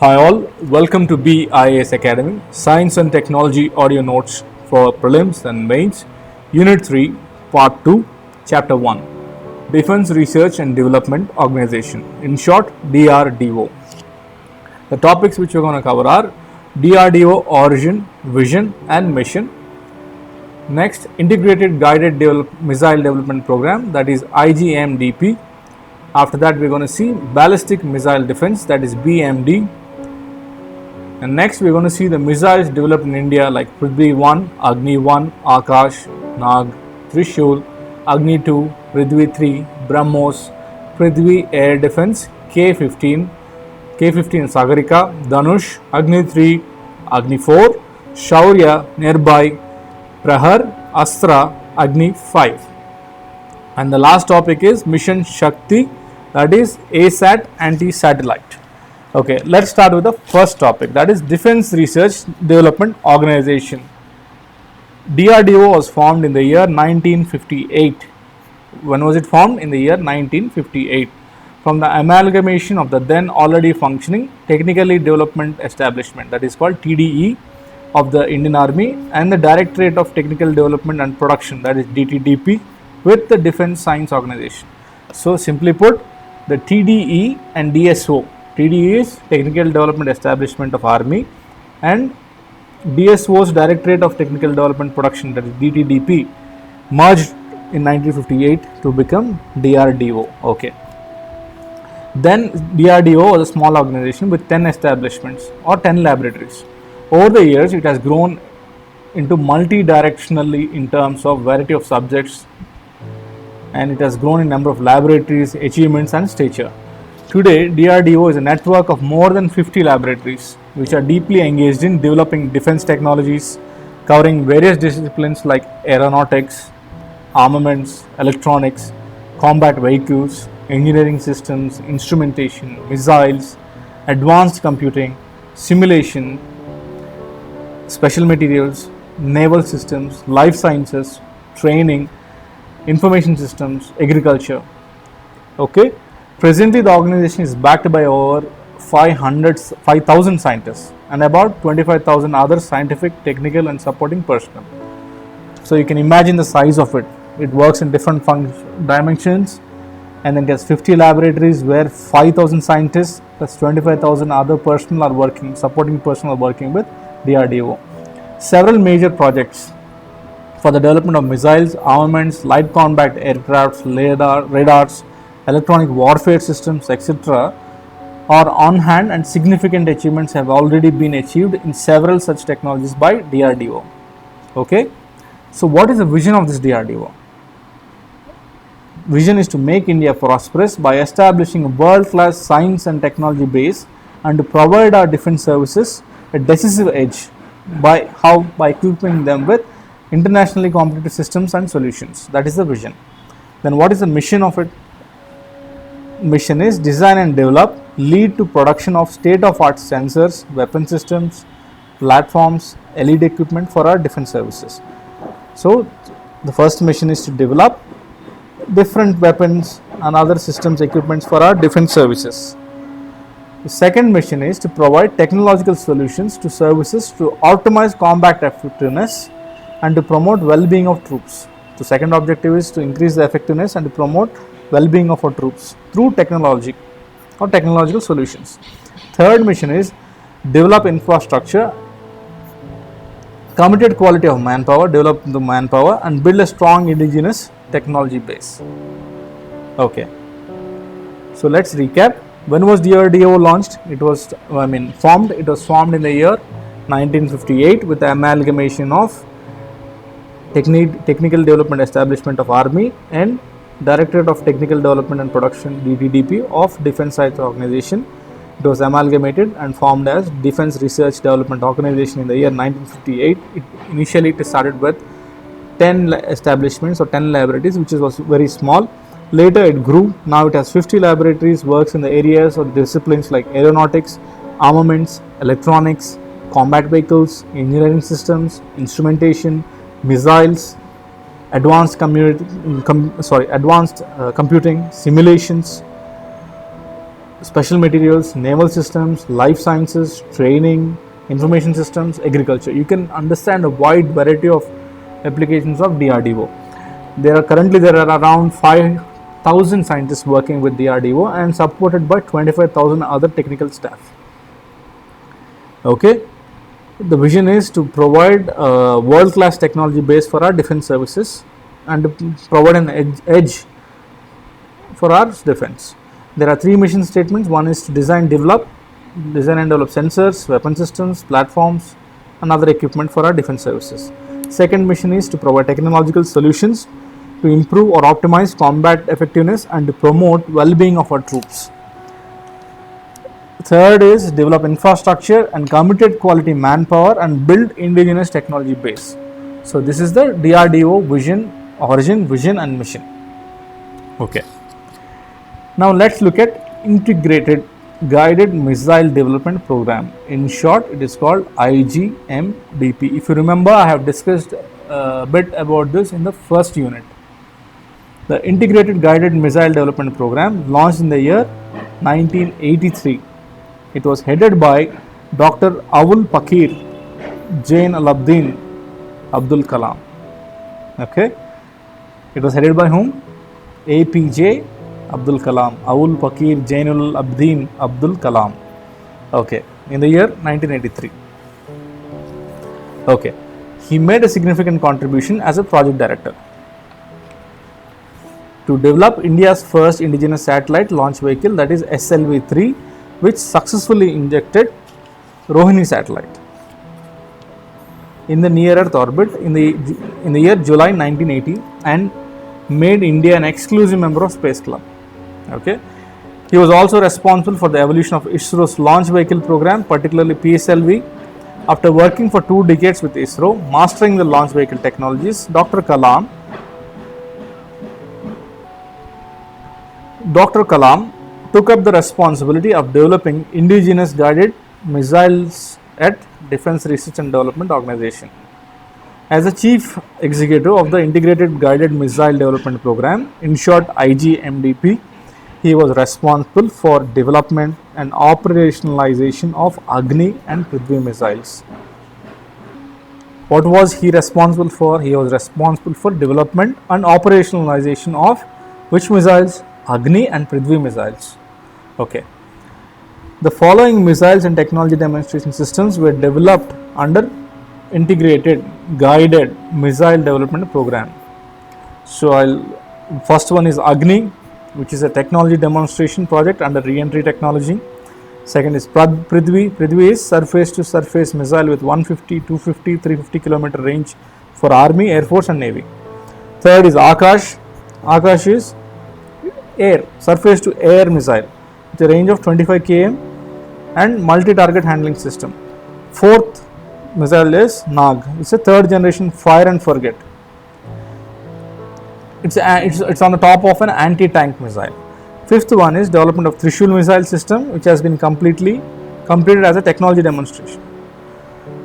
Hi all, welcome to BIAS Academy, Science and Technology audio notes for prelims and mains, Unit 3, Part 2, Chapter 1, Defense Research and Development Organization, in short DRDO. The topics which we're going to cover are DRDO origin, vision and mission. Next, Integrated Guided Missile Development Program, that is IGMDP. After that, we're going to see Ballistic Missile Defense, that is BMD. And next we're going to see the missiles developed in India like Prithvi 1, Agni 1, Akash, Nag, Trishul, Agni 2, Prithvi 3, BrahMos, Prithvi Air Defense, K-15 Sagarika, Dhanush, Agni 3, Agni 4, Shaurya, Nearby, Prahar, Astra, Agni 5. And the last topic is Mission Shakti, that is ASAT anti-satellite. Okay, let's start with the first topic, that is Defense Research Development Organization. DRDO was formed in the year 1958. When was it formed? In the year 1958. From the amalgamation of the then already functioning Technically Development Establishment, that is called TDE, of the Indian Army and the Directorate of Technical Development and Production, that is DTDP, with the Defense Science Organization. So simply put, the TDE and DSO, TDE is Technical Development Establishment of Army and DSO's Directorate of Technical Development Production, that is DTDP, merged in 1958 to become DRDO. Okay. Then DRDO was a small organization with 10 establishments or 10 laboratories. Over the years, it has grown into multi-directionally in terms of variety of subjects, and it has grown in number of laboratories, achievements and stature. Today, DRDO is a network of more than 50 laboratories which are deeply engaged in developing defense technologies covering various disciplines like aeronautics, armaments, electronics, combat vehicles, engineering systems, instrumentation, missiles, advanced computing, simulation, special materials, naval systems, life sciences, training, information systems, agriculture. Okay. Presently, the organization is backed by over 5,000 scientists and about 25,000 other scientific, technical and supporting personnel. So you can imagine the size of it. It works in different dimensions, and then it has 50 laboratories where 5,000 scientists plus 25,000 other personnel are working, supporting personnel are working with DRDO. Several major projects for the development of missiles, armaments, light combat aircrafts, radars, electronic warfare systems, etc. are on hand, and significant achievements have already been achieved in several such technologies by DRDO. Okay, so what is the vision of this DRDO? Vision is to make India prosperous by establishing a world-class science and technology base and to provide our defense services a decisive edge by equipping them with internationally competitive systems and solutions. That is the vision. Then what is the mission of it? Mission is design and develop, lead to production of state-of-art sensors, weapon systems, platforms, LED equipment for our defense services. So the first mission is to develop different weapons and other systems equipments for our defense services. The second mission is to provide technological solutions to services to optimize combat effectiveness and to promote well-being of troops. The second objective is to increase the effectiveness and to promote well-being of our troops through technology or technological solutions. Third mission is develop infrastructure, committed quality of manpower, develop the manpower and build a strong indigenous technology base. Okay, so let's recap. When was DRDO launched? It was formed. It was formed in the year 1958 with the amalgamation of Technical Development Establishment of Army and Directorate of Technical Development and Production DTDP of Defense Science Organization. It was amalgamated and formed as Defense Research Development Organization in the year 1958. Initially it started with 10 establishments or 10 laboratories, which was very small. Later it grew. Now it has 50 laboratories, works in the areas or disciplines like aeronautics, armaments, electronics, combat vehicles, engineering systems, instrumentation, missiles, advanced computing, simulations, special materials, naval systems, life sciences, training, information systems, agriculture. You can understand a wide variety of applications of DRDO. There are around 5,000 scientists working with DRDO and supported by 25,000 other technical staff. Okay, the vision is to provide a world-class technology base for our defense services and to provide an edge for our defense. There are three mission statements. One is to design and develop sensors, weapon systems, platforms and other equipment for our defense services. Second mission is to provide technological solutions to improve or optimize combat effectiveness and to promote well-being of our troops. Third is develop infrastructure and committed quality manpower and build indigenous technology base. So this is the DRDO vision, origin, vision and mission. Okay. Now let's look at Integrated Guided Missile Development Program. In short, it is called IGMDP. If you remember, I have discussed a bit about this in the first unit. The Integrated Guided Missile Development Program launched in the year 1983. It was headed by Dr. Awul Pakir Jain-Abidin Abdul Kalam. Okay, it was headed by whom? APJ Abdul Kalam, Awul Pakir Jain-Abidin Abdul Kalam. Okay, in the year 1983. Okay, he made a significant contribution as a project director to develop India's first indigenous satellite launch vehicle, that is SLV-3, which successfully injected Rohini satellite in the near Earth orbit in the year July 1980 and made India an exclusive member of Space Club. Okay, he was also responsible for the evolution of ISRO's launch vehicle program, particularly PSLV. After working for 2 decades with ISRO, mastering the launch vehicle technologies, Dr. Kalam took up the responsibility of developing indigenous guided missiles at Defense Research and Development Organization. As the chief executive of the Integrated Guided Missile Development Program, in short IGMDP, he was responsible for development and operationalization of Agni and Prithvi missiles. What was he responsible for? He was responsible for development and operationalization of which missiles? Agni and Prithvi missiles. Okay. The following missiles and technology demonstration systems were developed under Integrated Guided Missile Development Program. So first one is Agni, which is a technology demonstration project under re-entry technology. Second is Prithvi. Prithvi is surface to surface missile with 150, 250, 350 km range for Army, Air Force and Navy. Third is Akash. Akash is air, surface to air missile with a range of 25 km and multi-target handling system. Fourth missile is Nag. It's a third generation fire and forget. It's on the top of an anti-tank missile. Fifth one is development of Trishul missile system, which has been completed as a technology demonstration.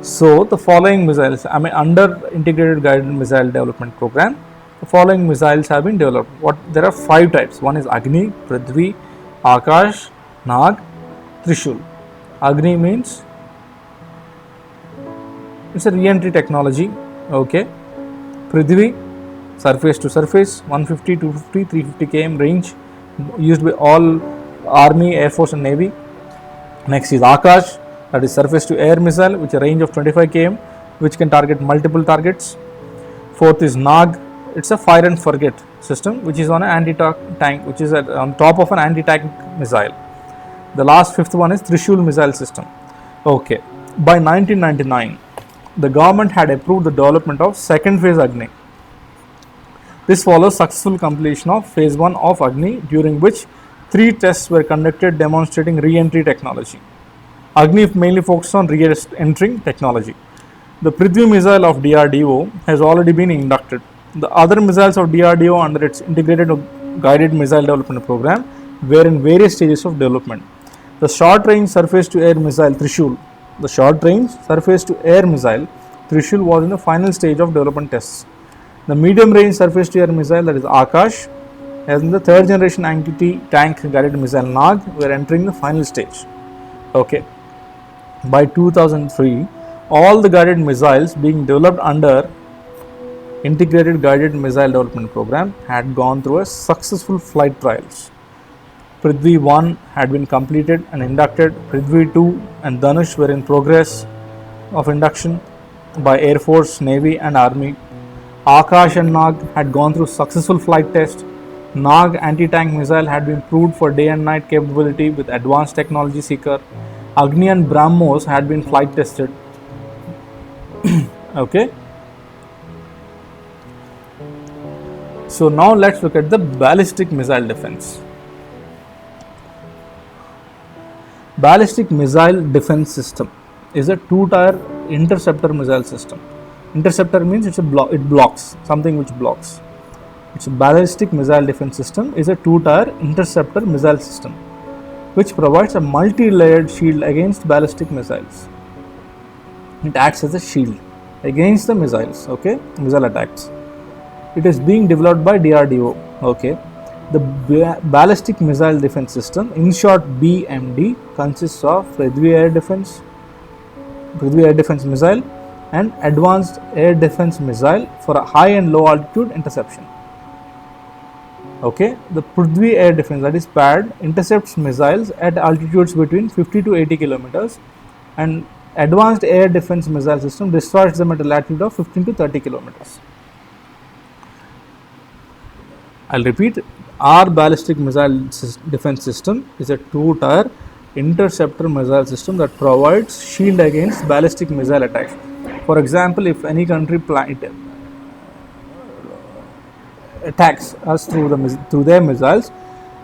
So the following missiles, under Integrated Guided Missile Development Program, the following missiles have been developed. There are 5 types. One is Agni, Prithvi, Akash, Nag, Trishul. Agni means it's a re-entry technology. Okay. Prithvi, surface to surface, 150, 250, 350 km range, used by all Army, Air Force and Navy. Next is Akash, that is surface to air missile with a range of 25 km, which can target multiple targets. Fourth is Nag. It's a fire and forget system, which is on an anti-tank, which is on top of an anti-tank missile. The last fifth one is Trishul missile system. Okay. By 1999, the government had approved the development of second phase Agni. This follows successful completion of phase 1 of Agni, during which 3 tests were conducted demonstrating re-entry technology. Agni mainly focused on re-entering technology. The Prithvi missile of DRDO has already been inducted. The other missiles of DRDO under its Integrated Guided Missile Development Program were in various stages of development. The short-range surface-to-air missile Trishul, was in the final stage of development tests. The medium-range surface-to-air missile, that is Akash, As in the third generation anti-tank guided missile Nag, we are entering the final stage. Okay. By 2003, all the guided missiles being developed under Integrated Guided Missile Development Program had gone through a successful flight trials. Prithvi 1 had been completed and inducted. Prithvi 2 and Dhanush were in progress of induction by Air Force, Navy and Army. Akash and Nag had gone through successful flight test. Nag anti-tank missile had been proved for day and night capability with advanced technology seeker. Agni and BrahMos had been flight tested. Okay. So now let's look at the ballistic missile defense. Ballistic missile defense system is a two-tier interceptor missile system. Interceptor means it blocks, something which blocks. It's a ballistic missile defense system is a two-tier interceptor missile system which provides a multi-layered shield against ballistic missiles. It acts as a shield against the missiles, okay, missile attacks. It is being developed by DRDO, okay. The ballistic missile defense system, in short BMD, consists of Prithvi Air Defense Missile and Advanced Air Defense Missile for a high and low altitude interception. Okay, the Prithvi Air Defense, that is PAD, intercepts missiles at altitudes between 50 to 80 kilometers, and Advanced Air Defense Missile System destroys them at a latitude of 15 to 30 kilometers. I'll repeat, our ballistic missile defense system is a two-tier interceptor missile system that provides shield against ballistic missile attacks. For example, if any country attacks us through their missiles,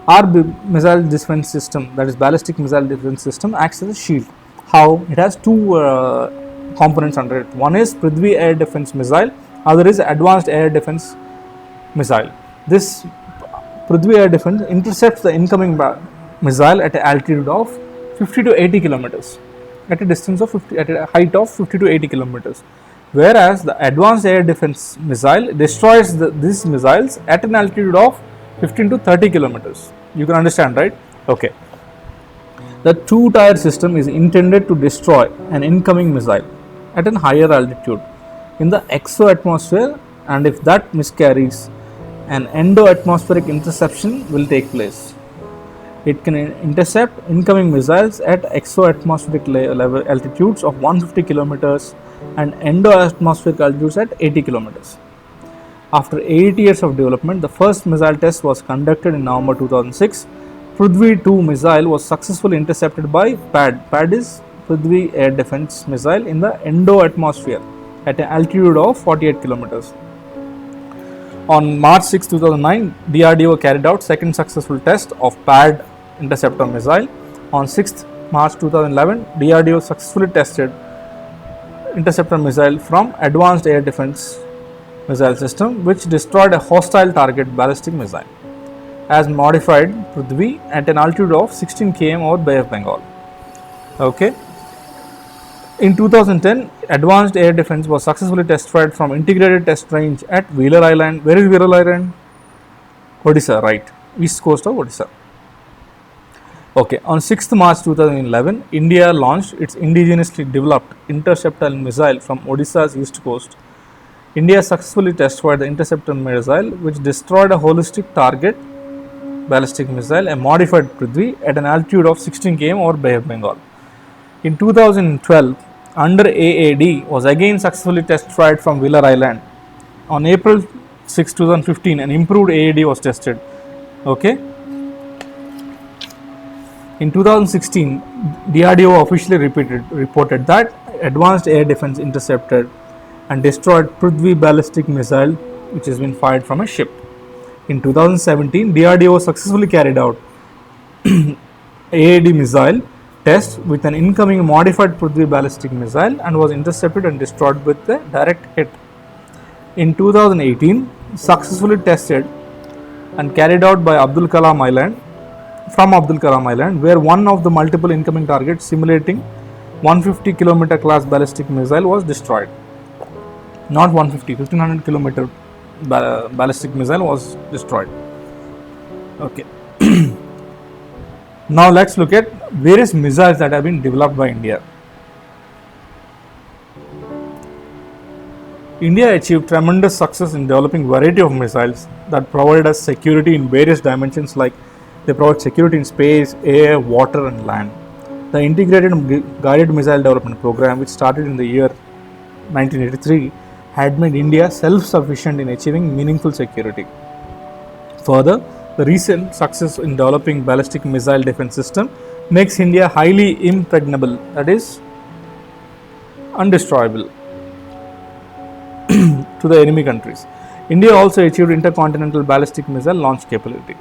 our missile defense system, that is ballistic missile defense system, acts as a shield. How? It has two components under it. One is Prithvi Air Defense Missile, other is Advanced Air Defense Missile. This Prithvi Air Defense intercepts the incoming missile at an altitude of 50 to 80 kilometers, at a distance of at a height of 50 to 80 kilometers. Whereas the Advanced Air Defense Missile destroys these missiles at an altitude of 15 to 30 kilometers. You can understand, right? Okay. The two-tier system is intended to destroy an incoming missile at a higher altitude in the exo-atmosphere, and if that miscarries, an endo-atmospheric interception will take place. It can intercept incoming missiles at exo-atmospheric level altitudes of 150 kilometers and endo-atmospheric altitudes at 80 kilometers. After 8 years of development, the first missile test was conducted in November 2006. Prithvi 2 missile was successfully intercepted by PAD. PAD is Prithvi Air Defense Missile in the endo-atmosphere at an altitude of 48 kilometers. On March 6, 2009, DRDO carried out second successful test of PAD interceptor missile. On 6th March 2011, DRDO successfully tested interceptor missile from Advanced Air Defense Missile System, which destroyed a hostile target ballistic missile as modified Prithvi at an altitude of 16 km over Bay of Bengal. Okay. In 2010, Advanced Air Defense was successfully test-fired from Integrated Test Range at Wheeler Island. Where is Wheeler Island? Odisha, right? East coast of Odisha. Okay, on 6th March 2011, India launched its indigenously developed interceptor missile from Odisha's east coast. India successfully test-fired the interceptor missile, which destroyed a holistic target ballistic missile, a modified Prithvi, at an altitude of 16 km over Bay of Bengal. In 2012, under AAD was again successfully test-fired from Wheeler Island. On April 6, 2015, an improved AAD was tested. Okay. In 2016, DRDO officially reported that Advanced Air Defense intercepted and destroyed Prithvi ballistic missile, which has been fired from a ship. In 2017, DRDO successfully carried out AAD missile test with an incoming modified Prithvi ballistic missile and was intercepted and destroyed with a direct hit. In 2018, successfully tested and carried out by Abdul Kalam Island, where one of the multiple incoming targets simulating 150 km class ballistic missile was destroyed. Not 150, 1500 km ballistic missile was destroyed. Okay. Now let's look at various missiles that have been developed by India. India achieved tremendous success in developing variety of missiles that provide us security in various dimensions, like they provide security in space, air, water and land. The Integrated Guided Missile Development Program, which started in the year 1983, had made India self-sufficient in achieving meaningful security. Further, the recent success in developing ballistic missile defense system makes India highly impregnable, that is, undestroyable to the enemy countries. India also achieved intercontinental ballistic missile launch capability.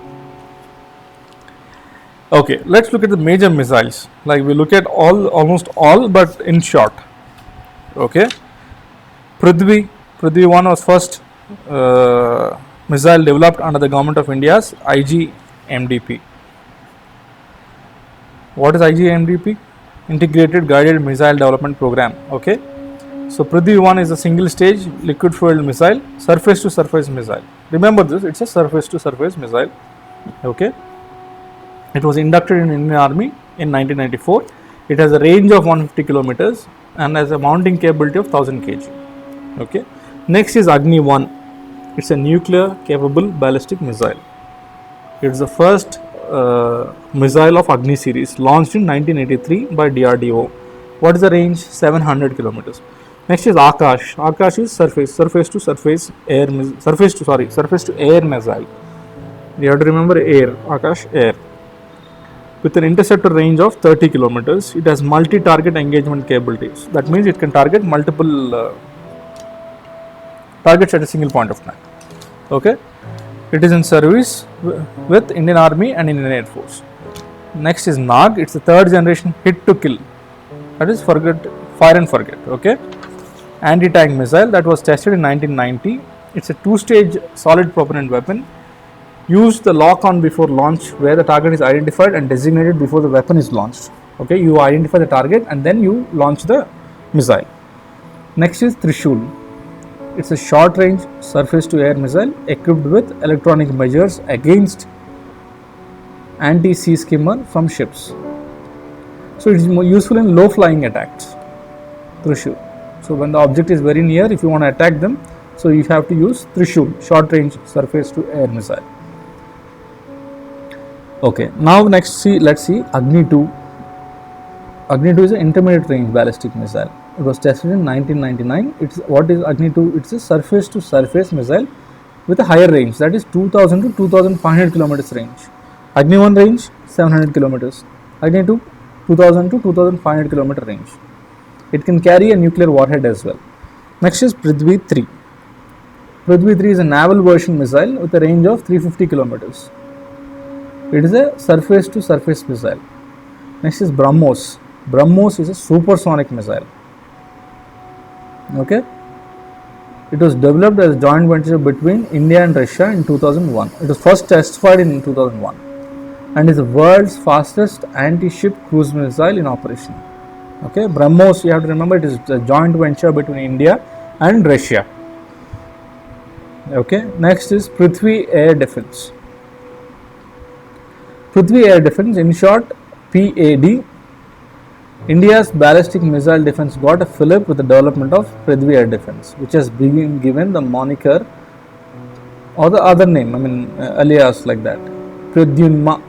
Okay, let's look at the major missiles. Like we look at almost all, but in short. Okay, Prithvi 1 was first missile developed under the government of India's IGMDP. What is IGMDP? Integrated Guided Missile Development Program. Okay, so Prithvi 1 is a single stage liquid fueled missile, surface to surface missile. Remember this, it's a surface to surface missile. Okay, it was inducted in Indian Army in 1994. It has a range of 150 kilometers and has a mounting capability of 1000 kg. Okay, next is Agni 1. It's a nuclear capable ballistic missile. It's the first missile of Agni series, launched in 1983 by DRDO. What is the range? 700 kilometers. Next is Akash. Akash is surface to surface air surface to air missile. You have to remember air, Akash, air. With an interceptor range of 30 kilometers, it has multi-target engagement capabilities. That means it can target multiple targets at a single point of time. Okay, it is in service with Indian Army and Indian Air Force. Next is Nag. It's the third generation hit to kill, that is fire and forget. Okay, anti-tank missile that was tested in 1990. It's a two-stage solid propellant weapon. Use the lock on before launch, where the target is identified and designated before the weapon is launched. Okay, you identify the target and then you launch the missile. Next is Trishul. It's a short range surface to air missile equipped with electronic measures against anti-sea skimmer from ships. So it is more useful in low flying attacks. Trishul. So when the object is very near, if you want to attack them, so you have to use Trishul, short range surface to air missile. Okay, now let's see Agni 2. Agni 2 is an intermediate range ballistic missile. It was tested in 1999. What is Agni 2? It's a surface to surface missile with a higher range, that is 2000 to 2500 kilometers range. Agni 1 range 700 kilometers. Agni 2 2000 to 2500 kilometer range. It can carry a nuclear warhead as well. Next is Prithvi 3. Prithvi 3 is a naval version missile with a range of 350 kilometers. It is a surface to surface missile. Next is BrahMos. BrahMos is a supersonic missile. Okay, it was developed as a joint venture between India and Russia in 2001. It was first testified in 2001 and is the world's fastest anti-ship cruise missile in operation. Okay, BrahMos, you have to remember, it is a joint venture between India and Russia. Okay, next is Prithvi Air Defense. Prithvi Air Defense, in short PAD. India's ballistic missile defense got a fillip with the development of Prithvi Air Defense, which has been given the moniker or the other name, alias like that, Pradyumna.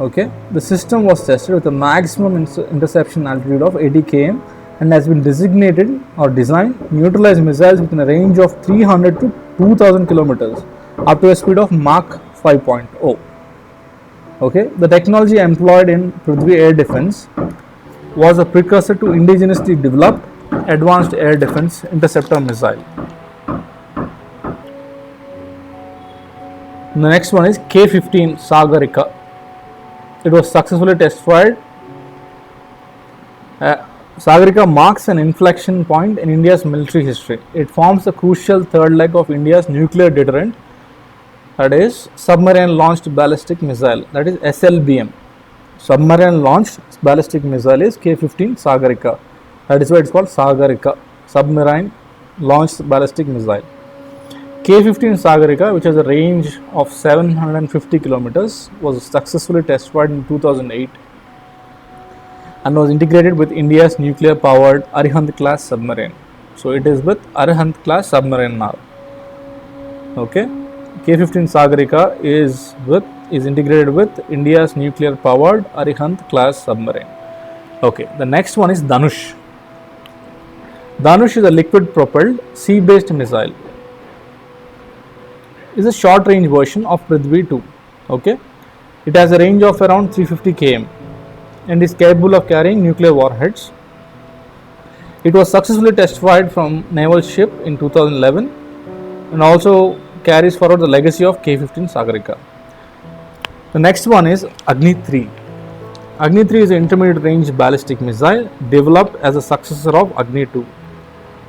Okay, the system was tested with a maximum interception altitude of 80 km and has been designated or designed to neutralize missiles within a range of 300 to 2000 kilometers up to a speed of Mach 5.0. Okay, the technology employed in Prithvi Air Defense was a precursor to indigenously developed Advanced Air Defense Interceptor missile. The next one is K-15 Sagarika. It was successfully testified. Sagarika marks an inflection point in India's military history. It forms the crucial third leg of India's nuclear deterrent, that is submarine launched ballistic missile, that is SLBM. Submarine launched ballistic missile is K-15 Sagarika. That is why it's called Sagarika, submarine launched ballistic missile. K-15 Sagarika, which has a range of 750 kilometers, was successfully test fired in 2008 and was integrated with India's nuclear-powered Arihant class submarine. So it is with Arihant class submarine now. Okay, K-15 Sagarika is integrated with India's nuclear-powered Arihant class submarine. Okay, the next one is Dhanush. Dhanush is a liquid-propelled sea-based missile. It's a short-range version of Prithvi 2. Okay, it has a range of around 350 km and is capable of carrying nuclear warheads. It was successfully test fired from naval ship in 2011 and also carries forward the legacy of K-15 Sagarika. The next one is Agni 3. Agni 3 is an intermediate range ballistic missile developed as a successor of Agni 2.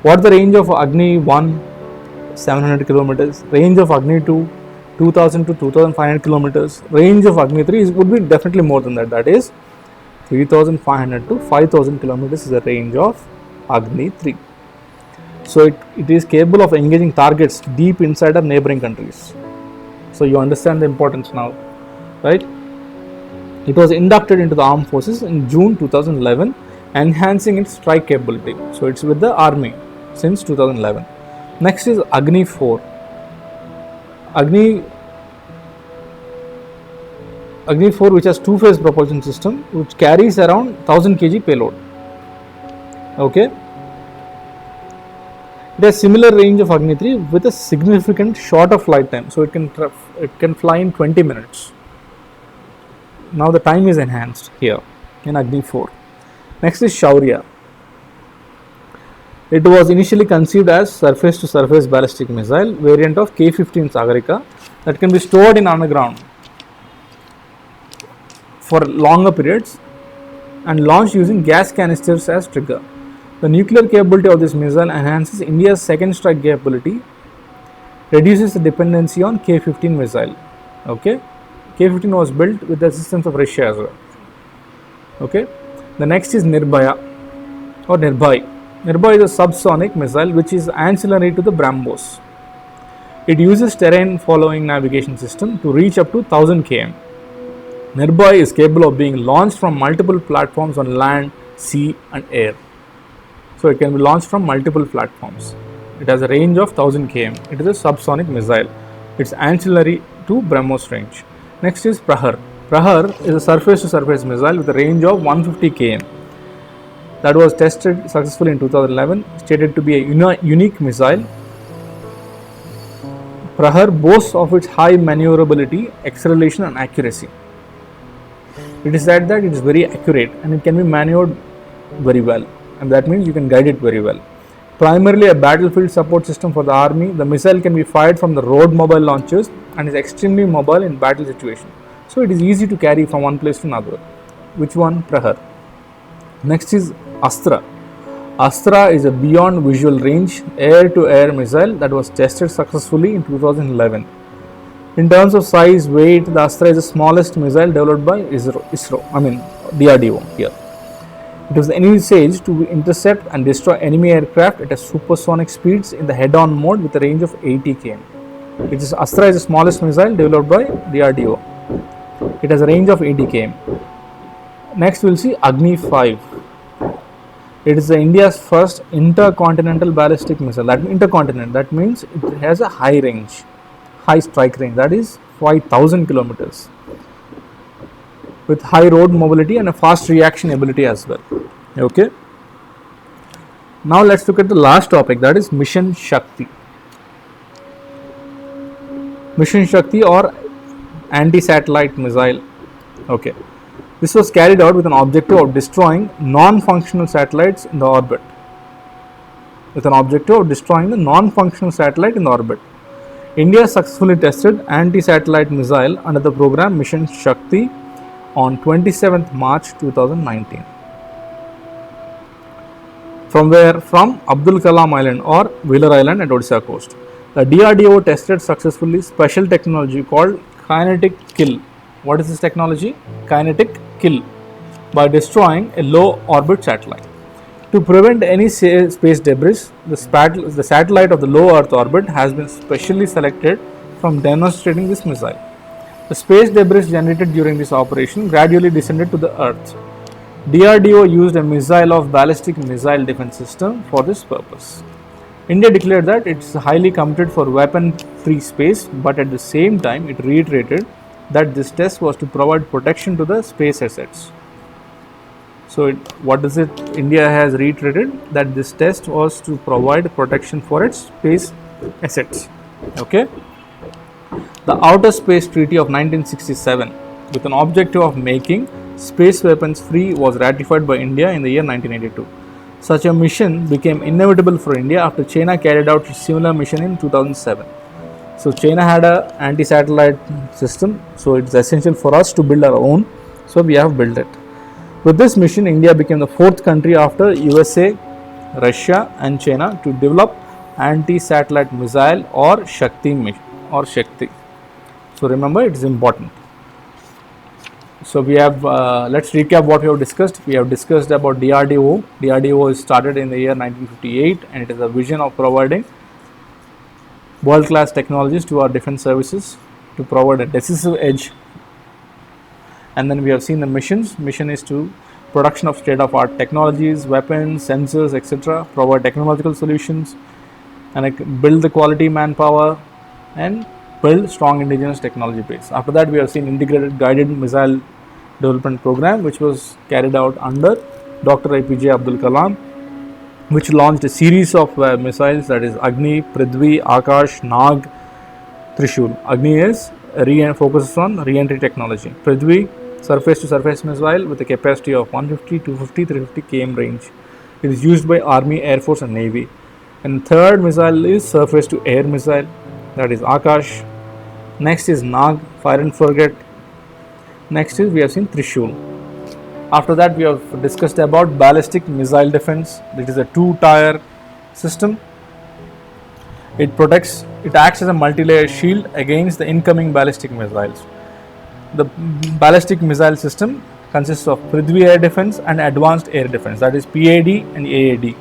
What the range of Agni 1? 700 kilometers. Range of Agni 2? 2000 to 2500 kilometers. Range of Agni 3 would be definitely more than that. That is 3500 to 5000 kilometers is the range of Agni 3. So it is capable of engaging targets deep inside of neighboring countries. So you understand the importance now, right? It was inducted into the armed forces in June 2011, enhancing its strike capability. So it's with the army since 2011. Next is Agni 4. Agni 4, which has two-phase propulsion system, which carries around 1000 kg payload. Okay, it has similar range of Agni 3 with a significant shorter flight time. So it can fly in 20 minutes. Now the time is enhanced here in Agni 4. Next is Shaurya. It was initially conceived as surface-to-surface ballistic missile variant of K-15 Sagarika that can be stored in underground for longer periods and launched using gas canisters as trigger. The nuclear capability of this missile enhances India's second strike capability, reduces the dependency on K-15 missile. Okay, K-15 was built with the assistance of Russia as well. Okay, the next is Nirbhaya or Nirbhai. Nirbhai is a subsonic missile which is ancillary to the BrahMos. It uses terrain following navigation system to reach up to 1000 km. Nirbhai is capable of being launched from multiple platforms on land, sea and air. So it can be launched from multiple platforms. It has a range of 1000 km. It is a subsonic missile. It's ancillary to BrahMos range. Next is Prahar. Prahar is a surface-to-surface missile with a range of 150 km. That was tested successfully in 2011, stated to be a unique missile. Prahar boasts of its high maneuverability, acceleration and accuracy. It is said that it is very accurate and it can be maneuvered very well, and that means you can guide it very well. Primarily a battlefield support system for the army, the missile can be fired from the road mobile launchers and is extremely mobile in battle situation. So it is easy to carry from one place to another. Which one? Prahar. Next is Astra. Astra is a beyond visual range air-to-air missile that was tested successfully in 2011. In terms of size, weight, the Astra is the smallest missile developed by DRDO here. It was envisaged to intercept and destroy enemy aircraft at a supersonic speeds in the head-on mode with a range of 80 km. Astra is the smallest missile developed by DRDO. It has a range of 80 km. Next we will see Agni 5. It is India's first intercontinental ballistic missile. That means it has a high range, high strike range, that is 5000 kilometers, with high road mobility and a fast reaction ability as well. Okay. Now let's look at the last topic, that is Mission Shakti. Mission Shakti or anti-satellite missile. Okay. This was carried out with an objective of destroying non-functional satellites in the orbit. India successfully tested anti-satellite missile under the program Mission Shakti on 27th March 2019. From Abdul Kalam Island or Wheeler Island at Odisha coast. The DRDO tested successfully special technology called kinetic kill. What is this technology? Kinetic kill, by destroying a low orbit satellite. To prevent any space debris, the satellite of the low Earth orbit has been specially selected from demonstrating this missile. The space debris generated during this operation gradually descended to the Earth. DRDO used a missile of ballistic missile defense system for this purpose. India declared that it is highly committed for weapon-free space, but at the same time it reiterated that this test was to provide protection to the space assets. So what is it? India has reiterated that this test was to provide protection for its space assets. Okay. The Outer Space Treaty of 1967, with an objective of making space weapons free, was ratified by India in the year 1982. Such a mission became inevitable for India after China carried out a similar mission in 2007. So China had an anti-satellite system, so it's essential for us to build our own. So we have built it. With this mission, India became the fourth country after USA, Russia and China to develop anti-satellite missile or Shakti. So remember, it is important. So we have, let's recap what we have discussed. We have discussed about DRDO. DRDO is started in the year 1958 and it is a vision of providing world-class technologies to our defense services to provide a decisive edge. And then we have seen the missions. Mission is to production of state-of-art technologies, weapons, sensors, etc. Provide technological solutions and build the quality manpower and build strong indigenous technology base. After that, we have seen integrated guided missile development program, which was carried out under Dr. APJ Abdul Kalam, which launched a series of missiles, that is Agni, Prithvi, Akash, Nag, Trishul. Agni is focuses on re-entry technology. Prithvi, surface to surface missile with a capacity of 150, 250, 350 km range. It is used by Army, Air Force and Navy. And third missile is surface to air missile, that is Akash. Next is Nag, fire and forget. Next is we have seen Trishul. After that, we have discussed about ballistic missile defense. It is a two-tier system. It acts as a multi-layer shield against the incoming ballistic missiles. The ballistic missile system consists of Prithvi air defense and advanced air defense, that is PAD and AAD.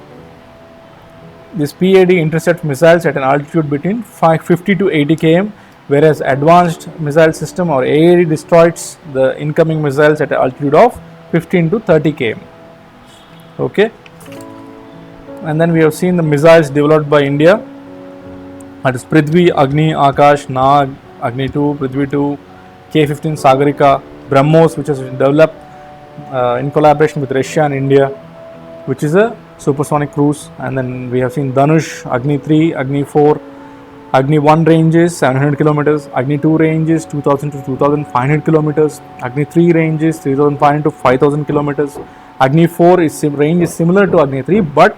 This PAD intercepts missiles at an altitude between 50 to 80 km, whereas advanced missile system or AAD destroys the incoming missiles at an altitude of 15 to 30 km. Okay. And then we have seen the missiles developed by India, that is Prithvi, Agni, Akash, Nag, Agni 2, Prithvi 2, K-15 Sagarika, BrahMos, which has been developed in collaboration with Russia and India, which is a supersonic cruise. And then we have seen Dhanush, Agni 3, Agni 4, Agni 1 range is 700 kilometers, Agni 2 range is 2000 to 2500 kilometers, Agni 3 range is 3500 to 5000 kilometers. Agni 4 range is similar to Agni 3, but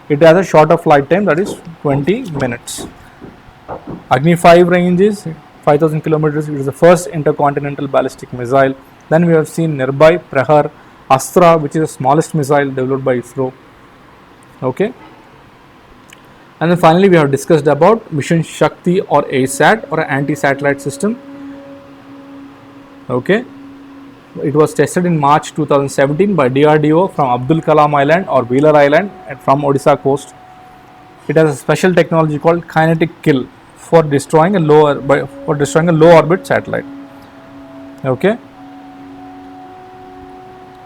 it has a shorter flight time, that is 20 minutes. Agni 5 range is 5000 kilometers. It is the first intercontinental ballistic missile. Then we have seen Nirbhay, Prahar, Astra, which is the smallest missile developed by ISRO. Okay. And then finally, we have discussed about Mission Shakti or ASAT or an anti-satellite system. Okay. It was tested in March 2017 by DRDO from Abdul Kalam Island or Wheeler Island from Odisha coast. It has a special technology called kinetic kill for destroying a low orbit satellite. Okay.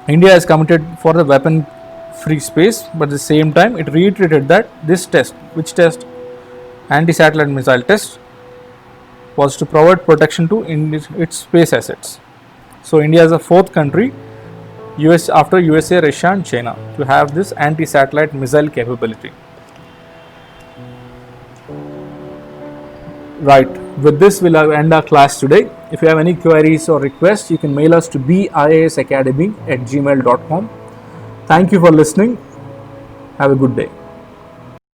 India is committed for the weapon free space, but at the same time it reiterated that this test, anti-satellite missile test, was to provide protection to its space assets. So India is the fourth country after USA, Russia and China to have this anti-satellite missile capability. Right, with this we'll end our class today. If you have any queries or requests, you can mail us to biasacademy@gmail.com. Thank you for listening. Have a good day.